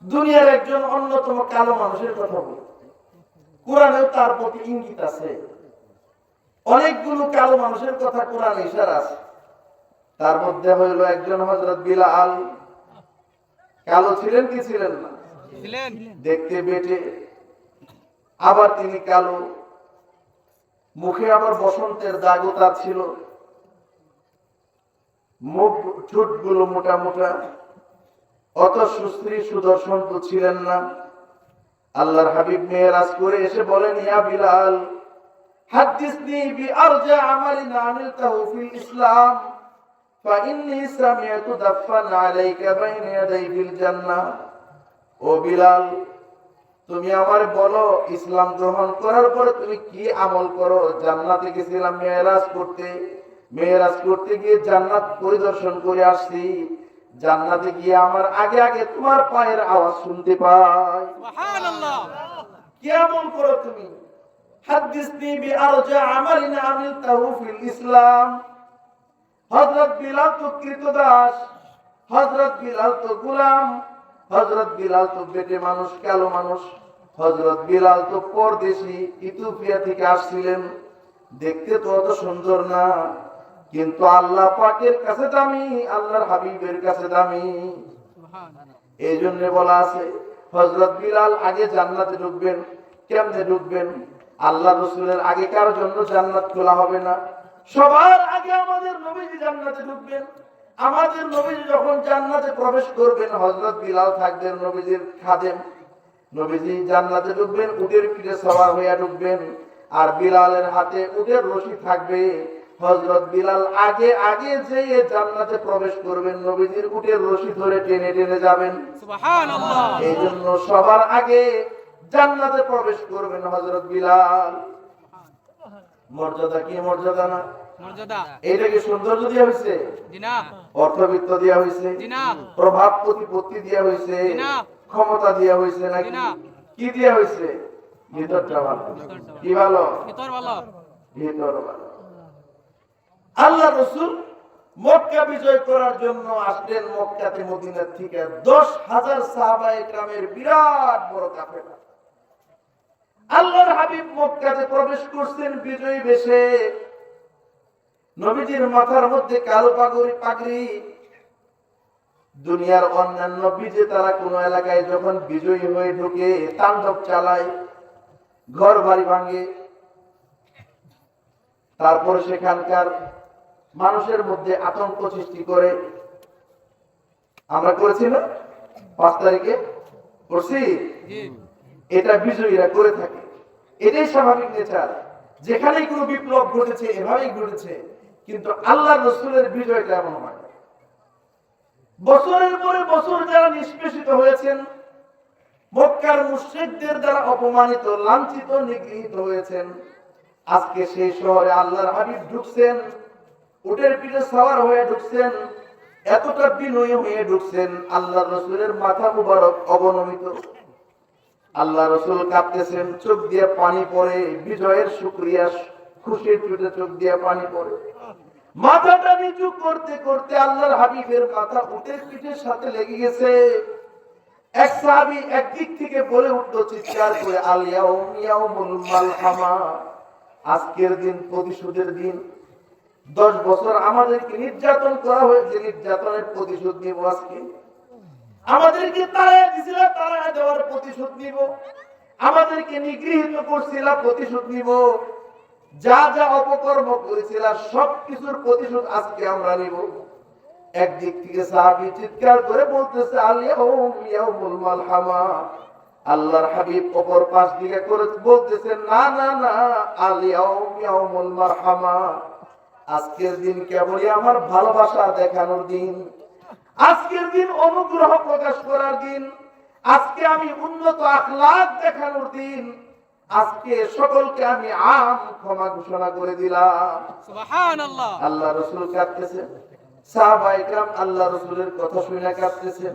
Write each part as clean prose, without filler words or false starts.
দুনিয়ার একজন অন্যতম কালো মানুষের কথা বলি, কোরআনেও তার প্রতি ইঙ্গিত আছে। অনেকগুলো কালো মানুষের কথা কোরআনে ইশারা আছে। তার মধ্যে হইল একজন হযরত বিলাল। কালো ছিলেন কি ছিলেন না? দেখতে বেটে, আবার তিনি কালো, মুখে আবার বসন্তের দাগও তার ছিল, মুখ ঠোঁটগুলো মোটা মোটা, অত সুশ্রী সুদর্শন তো ছিলেন না। আল্লাহর হাবিব মেরাজ করে এসে বলেন, ইয়া বিলাল হাদিসনি বিআরজা আমালিন আমিলতাহু ফিল ইসলাম ফাইন্নী সামি'তু দাফান আলাইকা বাইনা ইয়াদাই ফিল জান্নাহ। ও বিলাল, তুমি আমার বলো, ইসলাম গ্রহণ করার পরে তুমি কি আমল করো? জান্নাতে গেছিলাম মেরাজ করতে, মেরাজ করতে গিয়ে জান্নাত পরিদর্শন করে আসছি। জান্নাতে গিয়ে আমার আগে আগে তোমার পায়ের আওয়াজ শুনতে পাই। সুবহানাল্লাহ। কি আমল করো তুমি? হাদিসনি বিআরজা আমালিন আমিলতাহু ফিল ইসলাম। হযরত বিলাল তো কৃতদাস, হযরত বিলাল তো গোলাম, হযরত বিলাল তো বেটে মানুষ, কালো মানুষ, হযরত বিলাল তো পরদেশী, ইথিওপিয়া থেকে আসছিলেন। দেখতে তো অত সুন্দর না, কিন্তু আল্লাহ পাকের কাছে দামি, আল্লাহর হাবিবের কাছে দামি। এই জন্য বলা আছে হযরত বিলাল আগে জান্নাতে ঢুকবেন। কেমনে ঢুকবেন? আল্লাহ রাসূলের আগে কারোর জন্য জান্নাত খোলা হবে না। সবার আগে আমাদের নবীজি জান্নাতে ঢুকবেন। আমাদের নবীজি যখন জান্নাতে প্রবেশ করবেন, হযরত বিলাল থাকবেন নবীজির খাদেম। নবীজি জান্নাতে ঢুকবেন, উটের পিঠে সওয়ার হইয়া ঢুকবেন, আর বিলালের হাতে উটের রশি থাকবে। হযরত বিলাল আগে আগে যেয়ে জান্নাতে প্রবেশ করবেন, নবীজির উটের রশি ধরে টেনে টেনে যাবেন। সুবহানাল্লাহ। এইজন্য সবার আগে জান্নাতে প্রবেশ করবেন হযরত বিলাল। মর্যাদা কি মর্যাদা না? মর্যাদা। এটা কি সৌন্দর্য দিয়া হইছে? জি না। অর্থবিত্ত দিয়া হইছে? জি না। প্রভাব প্রতিপত্তি দিয়া হইছে? জি না। ক্ষমতা দিয়া হইছে নাকি? জি না। কি দিয়া হইছে? ভিতরটা ভালো। কি ভালো? ভিতর ভালো। ভিতর ভালো। আল্লাহ রাসূল মক্কা বিজয় করার জন্য আসলেন মক্কাতে মদিনা থেকে 10,000 সাহাবায়ে কেরামের বিরাট বড় কাফেলা। আল্লাহর হাবিব মক্কাতে প্রবেশ করছেন বিজয়ী বেশে। নবীজির মাথার মধ্যে কালো পাগড়ি। দুনিয়ার অন্যান্য বিজেতারা কোন এলাকায় যখন বিজয়ী হয়ে ঢুকে তাণ্ডব চালায়, ঘর বাড়ি ভাঙে, তারপর সেখানকার মানুষের মধ্যে আতঙ্ক সৃষ্টি করে। আমরা করেছি না? 5 তারিখে করছি। এটা বিজয়ীরা করে থাকে, এটাই স্বাভাবিক নেচার। যেখানেই কোনো বিপ্লব ঘটেছে এভাবেই ঘটেছে, কিন্তু আল্লাহর রাসূলের বিজয়টা এমন হয়। বছরের পরে বছর যারা নিষ্পেষিত হয়েছেন, মক্কার মুশরিকদের দ্বারা অপমানিত, লাঞ্ছিত, নিগৃহীত হয়েছেন, আজকে সেই শহরে আল্লাহর হাবিব ঢুকছেন, উটের পিঠে সওয়ার হয়ে ঢুকছেন, এতটা বিনয়ী হয়ে ঢুকছেন, আল্লাহর রাসূলের মাথা মুবারক অবনমিত। আল্লাহ রাসূল কাঁপতেছেন, চোখ দিয়ে পানি পড়ে, বিজয়ের শুকরিয়া, খুশির চোটে চোখ দিয়ে পানি পড়ে। মাথাটা নিচু করতে করতে আল্লাহর হাবিবের মাথা উটের পিঠের সাথে লেগে গেছে। এক সাহাবী একদিক থেকে বলে উঠলো চিৎকার করে, আল ইয়াউমুল মালহামা, আজকের দিন প্রতিশোধের দিন। 10 বছর আমাদেরকে নির্যাতন করা হয়েছে, নির্যাতনের প্রতিশোধ নিব আজকে। আমাদেরকে তাড়ায় দিছিল, তাড়ায় দেওয়ার প্রতিশোধ নিব। আমাদেরকে নিগৃহীত করছিল, প্রতিশোধ নিব। যা যা অপকর্ম করেছিল সবকিছুর প্রতিশোধ আজকে আমরা নিব। একদিক থেকে সাহাবী চিৎকার করে বলতেছে, আল ইয়াউমুল মালহামা। আল্লাহর হাবিব অপর পাশ দিকে করে বলতেছে, না না না, আল ইয়াউমুল মারহামা। আজকের দিন কেবলই আমার ভালোবাসা দেখানোর দিন, আজকের দিন অনুগ্রহ প্রকাশ করার দিন, আজকে আমি উন্নত আখলাক দেখানোর দিন, আজকে সকলকে আমি আম ক্ষমা ঘোষণা করে দিলাম। সুবহানাল্লাহ। আল্লাহ রাসূল কাঁদতেছেন, সাহাবায়ে কেরাম আল্লাহ রাসূলের কথা শুনে কাঁদতেছেন।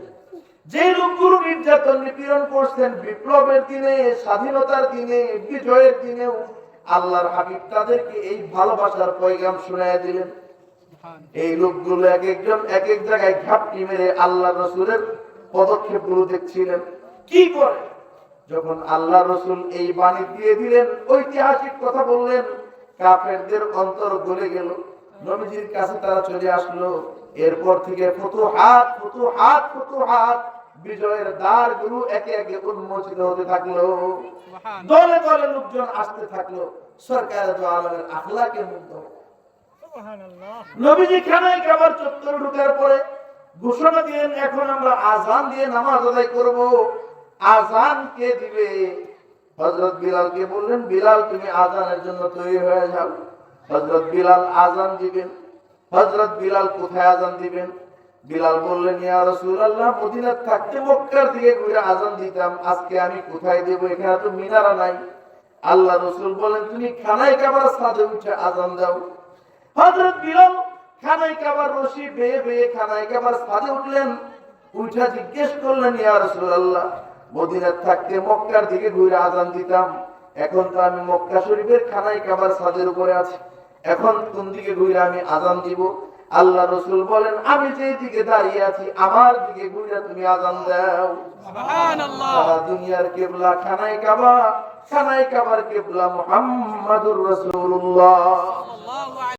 যে লোকগুলো নির্যাতন নিপীড়ন করছেন বিপ্লবের দিনে, স্বাধীনতার দিনে, বিজয়ের দিনেও আল্লাহর হাবিব তাদেরকে এই ভালোবাসার পয়গাম শোনায় দিলেন। এই লোকগুলো এক একজন এক এক জায়গায় ঘাপটি মেরে আল্লাহ রাসূলের পদক্ষেপগুলো দেখছিলেন। কি করে যখন আল্লাহ রসুল এই বাণী দিয়ে দিলেন, ঐতিহাসিক কথা বললেন, কাফেরদের অন্তর গলে গেল। নবীজির কাছে তারা চলে আসলো। এরপর থেকে ফুতুহাত ফুতুহাত ফুতুহাত, বিজয়ের দ্বারগুলো একে একে উন্মোচিত হতে থাকলো। দলে দলে লোকজন আসতে থাকলো। সরকার দু আলমের আখলাকে মুগ্ধ। নবীজি খানায় কাবার চত্বরে ঢোকার পরে ঘোষণা দিলেন, এখন আমরা আজান দিয়ে নামাজ আদায় করব। আজান কে দিবে? হযরত বিলালকে বললেন, বিলাল তুমি আজানের জন্য তৈরি হয়ে যাও। হযরত বিলাল আজান দিবেন। হযরত বিলাল কোথায় আজান দিবেন? বিলাল বললেন, ইয়া রাসূলুল্লাহ, মদিনায় থাকতে মক্কার দিকে ঘুরে আজান দিতাম, আজকে আমি কোথায় দেব? এখানে তো মিনারা নাই। আল্লাহ রাসূল বলেন, তুমি খানায় কাবার ছাদে উঠে আজান দাও। হযরত বিলাল খানায় কাবার রশি বেয়ে বেয়ে খানায় কাবার ছাদে উঠলেন। উঠা জিজ্ঞেস করলেন, ইয়া রাসূলুল্লাহ, মদিনায় থাকতে মক্কার দিকে ঘুরে আজান দিতাম, এখন তো আমি মক্কা শরীফের খানায় কাবার ছাদের উপরে আছি, এখন কোন দিকে ঘুরে আমি আজান দিব? আল্লাহ রাসূল বলেন, আমি যেই দিকে দাঁড়িয়ে আছি আমার দিকে ঘুরে তুমি আজান দাও। সুবহানাল্লাহ। সারা দুনিয়ার কিবলা খানায় কাবা, খানায় কাবার কিবলা মুহাম্মাদুর রাসূলুল্লাহ।